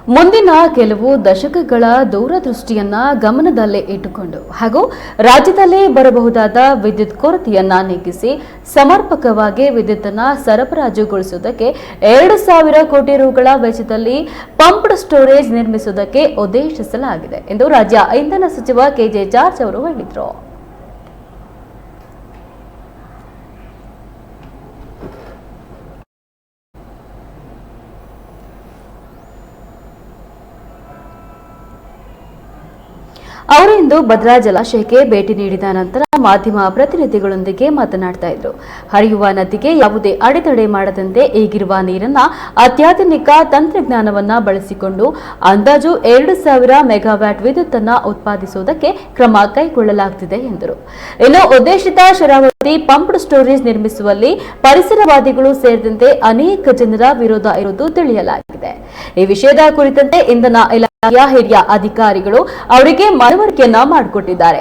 ಮುಂದಿನ ಕೆಲವು ದಶಕಗಳ ದೂರದೃಷ್ಟಿಯನ್ನ ಗಮನದಲ್ಲೇ ಇಟ್ಟುಕೊಂಡು ಹಾಗೂ ರಾಜ್ಯದಲ್ಲಿ ಬರಬಹುದಾದ ವಿದ್ಯುತ್ ಕೊರತೆಯನ್ನ ನೀಗಿಸಿ ಸಮರ್ಪಕವಾಗಿ ವಿದ್ಯುತ್ತನ್ನು ಸರಬರಾಜುಗೊಳಿಸುವುದಕ್ಕೆ 2,000 ಕೋಟಿ ರುಗಳ ವೆಚ್ಚದಲ್ಲಿ ಪಂಪ್ಡ್ ಸ್ಟೋರೇಜ್ ನಿರ್ಮಿಸುವುದಕ್ಕೆ ಉದ್ದೇಶಿಸಲಾಗಿದೆ ಎಂದು ರಾಜ್ಯ ಇಂಧನ ಸಚಿವ ಕೆಜೆ ಜಾರ್ಜ್ ಅವರು ಹೇಳಿದರು. ಅವರು ಇಂದು ಭದ್ರಾ ಜಲಾಶಯಕ್ಕೆ ಭೇಟಿ ನೀಡಿದ ನಂತರ ಮಾಧ್ಯಮ ಪ್ರತಿನಿಧಿಗಳೊಂದಿಗೆ ಮಾತನಾಡ್ತಾ ಇದ್ರು. ಹರಿಯುವ ನದಿಗೆ ಯಾವುದೇ ಅಡೆತಡೆ ಮಾಡದಂತೆ ಈಗಿರುವ ನೀರನ್ನ ಅತ್ಯಾಧುನಿಕ ತಂತ್ರಜ್ಞಾನವನ್ನ ಬಳಸಿಕೊಂಡು ಅಂದಾಜು 2,000 ಮೆಗಾವ್ಯಾಟ್ ವಿದ್ಯುತ್ತನ್ನು ಉತ್ಪಾದಿಸುವುದಕ್ಕೆ ಕ್ರಮ ಕೈಗೊಳ್ಳಲಾಗುತ್ತಿದೆ ಎಂದರು. ಇನ್ನು ಉದ್ದೇಶಿತ ಶರಾವತಿ ಪಂಪ್ಡ್ ಸ್ಟೋರೇಜ್ ನಿರ್ಮಿಸುವಲ್ಲಿ ಪರಿಸರವಾದಿಗಳು ಸೇರಿದಂತೆ ಅನೇಕ ಜನರ ವಿರೋಧ ಇರುವುದು ತಿಳಿಯಲಾಗಿದೆ. ಈ ವಿಷಯದ ಕುರಿತಂತೆ ಇಂಧನ ಇಲಾಖೆಯ ಹಿರಿಯ ಅಧಿಕಾರಿಗಳು ಅವರಿಗೆ ಮನವರಿಕೆಯನ್ನ ಮಾಡಿಕೊಟ್ಟಿದ್ದಾರೆ.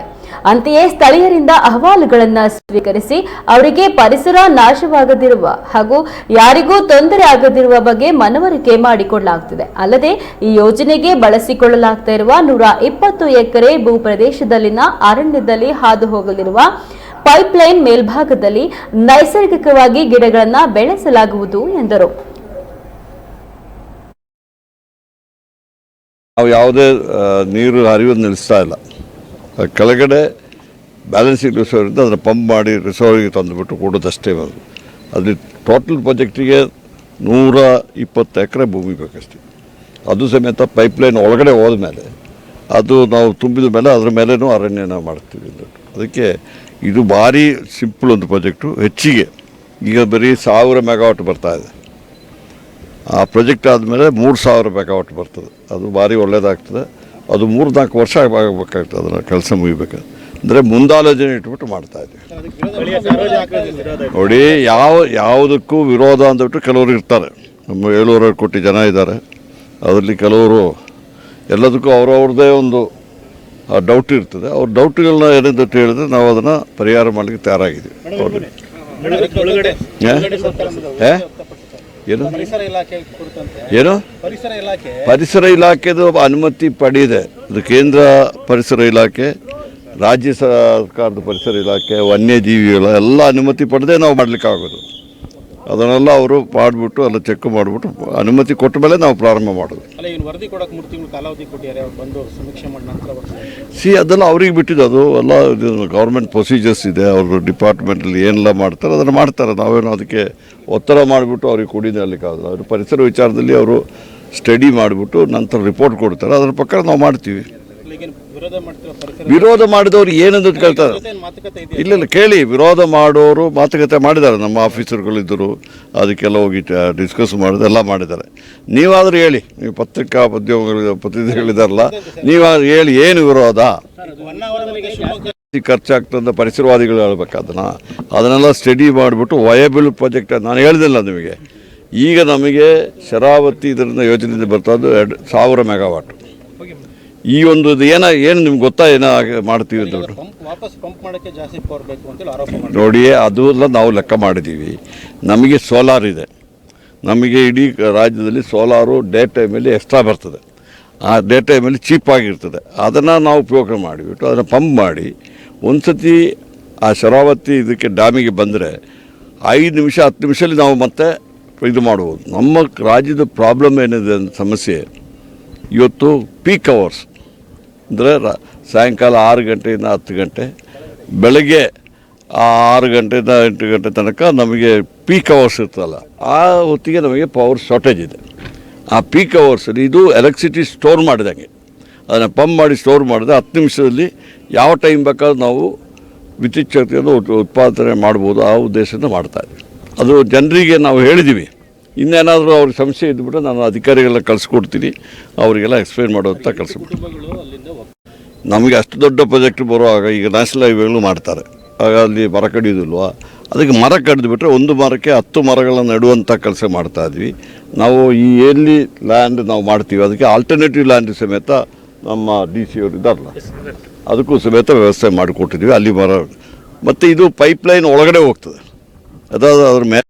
ಅಂತೆಯೇ ಸ್ಥಳೀಯರಿಂದ ಅಹವಾಲುಗಳನ್ನು ಸ್ವೀಕರಿಸಿ ಅವರಿಗೆ ಪರಿಸರ ನಾಶವಾಗದಿರುವ ಹಾಗೂ ಯಾರಿಗೂ ತೊಂದರೆ ಆಗದಿರುವ ಬಗ್ಗೆ ಮನವರಿಕೆ ಮಾಡಿಕೊಳ್ಳಲಾಗುತ್ತಿದೆ. ಅಲ್ಲದೆ ಈ ಯೋಜನೆಗೆ ಬಳಸಿಕೊಳ್ಳಲಾಗ್ತಾ ಇರುವ 120 ಎಕರೆ ಭೂ ಪ್ರದೇಶದಲ್ಲಿನ ಅರಣ್ಯದಲ್ಲಿ ಹಾದು ಹೋಗಲಿರುವ ಪೈಪ್ಲೈನ್ ಮೇಲ್ಭಾಗದಲ್ಲಿ ನೈಸರ್ಗಿಕವಾಗಿ ಗಿಡಗಳನ್ನು ಬೆಳೆಸಲಾಗುವುದು ಎಂದರು. ನಾವು ಯಾವುದೇ ನೀರು ಹರಿಯೋದು ನಿಲ್ಲಿಸ್ತಾ ಇಲ್ಲ. ಕೆಳಗಡೆ ಬ್ಯಾಲೆನ್ಸಿಂಗ್ ರಿಸರ್ವ್ ಇருந்து ಅದನ್ನು ಪಂಪ್ ಮಾಡಿ ರಿಸರ್ವ್ಗೆ ತಂದುಬಿಟ್ಟು ಕೊಡೋದಷ್ಟೇ. ಅಲ್ಲಿ ಟೋಟಲ್ ಪ್ರಾಜೆಕ್ಟಿಗೆ 120 ಎಕರೆ ಭೂಮಿ ಬೇಕಷ್ಟೇ. ಅದು ಸಮೇತ ಪೈಪ್ಲೈನ್ ಒಳಗಡೆ ಹೋದ ಮೇಲೆ ಅದು ನಾವು ತುಂಬಿದ ಮೇಲೆ ಅದ್ರ ಮೇಲೇನೂ ಅರಣ್ಯನ ಮಾಡ್ತೀವಿ. ಅದಕ್ಕೆ ಇದು ಭಾರಿ ಸಿಂಪಲ್ ಒಂದು ಪ್ರಾಜೆಕ್ಟು. ಹೆಚ್ಚಿಗೆ ಈಗ ಬರೀ 1000 ಮೆಗಾವಾಟ್ ಬರ್ತಾ ಇದೆ. ಆ ಪ್ರಾಜೆಕ್ಟ್ ಆದಮೇಲೆ 3,000 ಮೆಗಾವಾಟ್ ಬರ್ತದೆ. ಅದು ಭಾರಿ ಒಳ್ಳೆಯದಾಗ್ತದೆ. ಅದು 3-4 ವರ್ಷ ಆಗಬೇಕಾಗ್ತದೆ ಅದನ್ನು ಕೆಲಸ ಮುಗಿಬೇಕಾದ್ರೆ. ಅಂದರೆ ಮುಂದಾಲೋಚನೆ ಇಟ್ಬಿಟ್ಟು ಮಾಡ್ತಾಯಿದ್ದೀವಿ. ನೋಡಿ, ಯಾವುದಕ್ಕೂ ವಿರೋಧ ಅಂದ್ಬಿಟ್ಟು ಕೆಲವರು ಇರ್ತಾರೆ. ನಮ್ಮ 700 ಕೋಟಿ ಜನ ಇದ್ದಾರೆ. ಅದರಲ್ಲಿ ಕೆಲವರು ಎಲ್ಲದಕ್ಕೂ ಅವ್ರವ್ರದ್ದೇ ಒಂದು ಡೌಟ್ ಇರ್ತದೆ. ಅವ್ರ ಡೌಟ್ಗಳನ್ನ ಏನಿದೆ ಅಂತ ಹೇಳಿದ್ರೆ ನಾವು ಅದನ್ನು ಪರಿಹಾರ ಮಾಡಲಿಕ್ಕೆ ತಯಾರಾಗಿದ್ದೀವಿ. ಏನು ಪರಿಸರ ಇಲಾಖೆದು ಅನುಮತಿ ಪಡೆದಿದೆ. ಅದು ಕೇಂದ್ರ ಪರಿಸರ ಇಲಾಖೆ, ರಾಜ್ಯ ಸರ್ಕಾರದ ಪರಿಸರ ಇಲಾಖೆ, ವನ್ಯಜೀವಿಗಳ ಎಲ್ಲ ಅನುಮತಿ ಪಡೆದೇ ನಾವು ಮಾಡಲಿಕ್ಕಾಗೋದು. ಅದನ್ನೆಲ್ಲ ಅವರು ಮಾಡಿಬಿಟ್ಟು ಎಲ್ಲ ಚೆಕ್ ಮಾಡಿಬಿಟ್ಟು ಅನುಮತಿ ಕೊಟ್ಟ ಮೇಲೆ ನಾವು ಪ್ರಾರಂಭ ಮಾಡೋದು. ಅದೆಲ್ಲ ಅವ್ರಿಗೆ ಬಿಟ್ಟಿದ್ದು. ಅದು ಎಲ್ಲ ಗೌರ್ಮೆಂಟ್ ಪ್ರೊಸೀಜರ್ಸ್ ಇದೆ. ಅವರು ಡಿಪಾರ್ಟ್ಮೆಂಟಲ್ಲಿ ಏನೆಲ್ಲ ಮಾಡ್ತಾರೆ ಅದನ್ನು ಮಾಡ್ತಾರೆ. ನಾವೇನು ಅದಕ್ಕೆ ಒತ್ತಡ ಮಾಡಿಬಿಟ್ಟು ಅವ್ರಿಗೆ ಕುಡಿಲಿಕ್ಕಾಗಲ್ಲ. ಅವರು ಪರಿಸರ ವಿಚಾರದಲ್ಲಿ ಅವರು ಸ್ಟಡಿ ಮಾಡಿಬಿಟ್ಟು ನಂತರ ರಿಪೋರ್ಟ್ ಕೊಡ್ತಾರೆ. ಅದರ ಪ್ರಕಾರ ನಾವು ಮಾಡ್ತೀವಿ. ವಿರೋಧ ಮಾಡಿದವರು ಏನಂತ ಕೇಳ್ತಾರೆ. ಇಲ್ಲ ಕೇಳಿ, ವಿರೋಧ ಮಾಡೋರು ಮಾತುಕತೆ ಮಾಡಿದ್ದಾರೆ. ನಮ್ಮ ಆಫೀಸರ್ಗಳಿದ್ದರು, ಅದಕ್ಕೆಲ್ಲ ಹೋಗಿ ಡಿಸ್ಕಸ್ ಮಾಡಿದ್ರು, ಎಲ್ಲ ಮಾಡಿದ್ದಾರೆ. ನೀವಾದರೂ ಹೇಳಿ, ನೀವು ಪತ್ರಿಕಾ ಪ್ರತಿನಿಧಿಗಳಿದಾರಲ್ಲ, ನೀವಾದ್ರೂ ಹೇಳಿ ಏನು ವಿರೋಧ ಖರ್ಚಾಗ್ತದೆ. ಪರಿಸರವಾದಿಗಳು ಹೇಳ್ಬೇಕು ಅದನ್ನೆಲ್ಲ ಸ್ಟಡಿ ಮಾಡಿಬಿಟ್ಟು ವಯಬಲ್ ಪ್ರಾಜೆಕ್ಟ್. ನಾನು ಹೇಳ್ದಿಲ್ಲ ನಿಮಗೆ, ಈಗ ನಮಗೆ ಶರಾವತಿ ಇದರಿಂದ ಯೋಜನೆಯಿಂದ ಬರ್ತಾ ಇದ್ದು 2,000 ಮೆಗಾವಾಟ್. ಈ ಒಂದು ಏನು ನಿಮ್ಗೆ ಗೊತ್ತಾ ಮಾಡ್ತೀವಿ ಅಂತ ನೋಡಿ. ಅದೆಲ್ಲ ನಾವು ಲೆಕ್ಕ ಮಾಡಿದ್ದೀವಿ. ನಮಗೆ ಸೋಲಾರ್ ಇದೆ. ನಮಗೆ ಇಡೀ ರಾಜ್ಯದಲ್ಲಿ ಸೋಲಾರು ಡೇ ಟೈಮಲ್ಲಿ ಎಕ್ಸ್ಟ್ರಾ ಬರ್ತದೆ. ಆ ಡೇ ಟೈಮಲ್ಲಿ ಚೀಪಾಗಿರ್ತದೆ. ಅದನ್ನು ನಾವು ಉಪಯೋಗ ಮಾಡಿಬಿಟ್ಟು ಅದನ್ನು ಪಂಪ್ ಮಾಡಿ ಒಂದು ಸತಿ ಆ ಶರಾವತಿ ಇದಕ್ಕೆ ಡ್ಯಾಮಿಗೆ ಬಂದರೆ 5 ನಿಮಿಷ 10 ನಿಮಿಷದಲ್ಲಿ ನಾವು ಮತ್ತೆ ಇದು ಮಾಡ್ಬೋದು. ನಮ್ಮ ರಾಜ್ಯದ ಪ್ರಾಬ್ಲಮ್ ಏನಿದೆ ಅಂತ ಸಮಸ್ಯೆ ಇವತ್ತು ಪೀಕ್ ಅವರ್ಸ್ ಅಂದರೆ ಸಾಯಂಕಾಲ 6 ಗಂಟೆಯಿಂದ 10 ಗಂಟೆ, ಬೆಳಗ್ಗೆ 6 ಗಂಟೆಯಿಂದ 8 ಗಂಟೆ ತನಕ ನಮಗೆ ಪೀಕ್ ಅವರ್ಸ್ ಇರ್ತಲ್ಲ. ಆ ಹೊತ್ತಿಗೆ ನಮಗೆ ಪವರ್ ಶಾರ್ಟೇಜ್ ಇದೆ. ಆ ಪೀಕ್ ಅವರ್ಸಲ್ಲಿ ಇದು ಎಲೆಕ್ಟ್ರಿಸಿಟಿ ಸ್ಟೋರ್ ಮಾಡಿದಂಗೆ. ಅದನ್ನು ಪಂಪ್ ಮಾಡಿ ಸ್ಟೋರ್ ಮಾಡಿದ್ರೆ 10 ನಿಮಿಷದಲ್ಲಿ ಯಾವ ಟೈಮ್ ಬೇಕಾದ್ರೂ ನಾವು ವಿದ್ಯುತ್ ಶಕ್ತಿಯನ್ನು ಉತ್ಪಾದನೆ ಮಾಡ್ಬೋದು. ಆ ಉದ್ದೇಶದಿಂದ ಮಾಡ್ತಾಯಿದ್ವಿ. ಅದು ಜನರಿಗೆ ನಾವು ಹೇಳಿದ್ದೀವಿ. ಇನ್ನೇನಾದರೂ ಅವ್ರಿಗೆ ಸಮಸ್ಯೆ ಇದ್ದುಬಿಟ್ಟು ನಾನು ಅಧಿಕಾರಿಗೆಲ್ಲ ಕಳಿಸ್ಕೊಡ್ತೀನಿ, ಅವರಿಗೆಲ್ಲ ಎಕ್ಸ್ಪ್ಲೈನ್ ಮಾಡೋಂಥ ಕೆಲಸ. ನಮಗೆ ಅಷ್ಟು ದೊಡ್ಡ ಪ್ರಾಜೆಕ್ಟ್ ಬರುವಾಗ ಈಗ ನ್ಯಾಷನಲ್ ಹೈವೇಗಳು ಮಾಡ್ತಾರೆ. ಆಗ ಅಲ್ಲಿ ಮರ ಕಡಿಯೋದಿಲ್ವ, ಅದಕ್ಕೆ ಮರ ಕಡಿದುಬಿಟ್ರೆ ಒಂದು ಮರಕ್ಕೆ 10 ಮರಗಳನ್ನು ನೆಡುವಂಥ ಕೆಲಸ ಮಾಡ್ತಾಯಿದ್ವಿ ನಾವು. ಈ ಎಲ್ಲಿ ಲ್ಯಾಂಡ್ ನಾವು ಮಾಡ್ತೀವಿ ಅದಕ್ಕೆ ಆಲ್ಟರ್ನೇಟಿವ್ ಲ್ಯಾಂಡ್ ಸಮೇತ ನಮ್ಮ DC ಅವರು ಇದ್ದಾರಲ್ಲ, ಅದಕ್ಕೂ ಸಮೇತ ವ್ಯವಸ್ಥೆ ಮಾಡಿಕೊಟ್ಟಿದ್ವಿ. ಅಲ್ಲಿ ಮರ ಮತ್ತು ಇದು ಪೈಪ್ಲೈನ್ ಒಳಗಡೆ ಹೋಗ್ತದೆ. ಅದಾದ ಅದ್ರ ಮೇಲೆ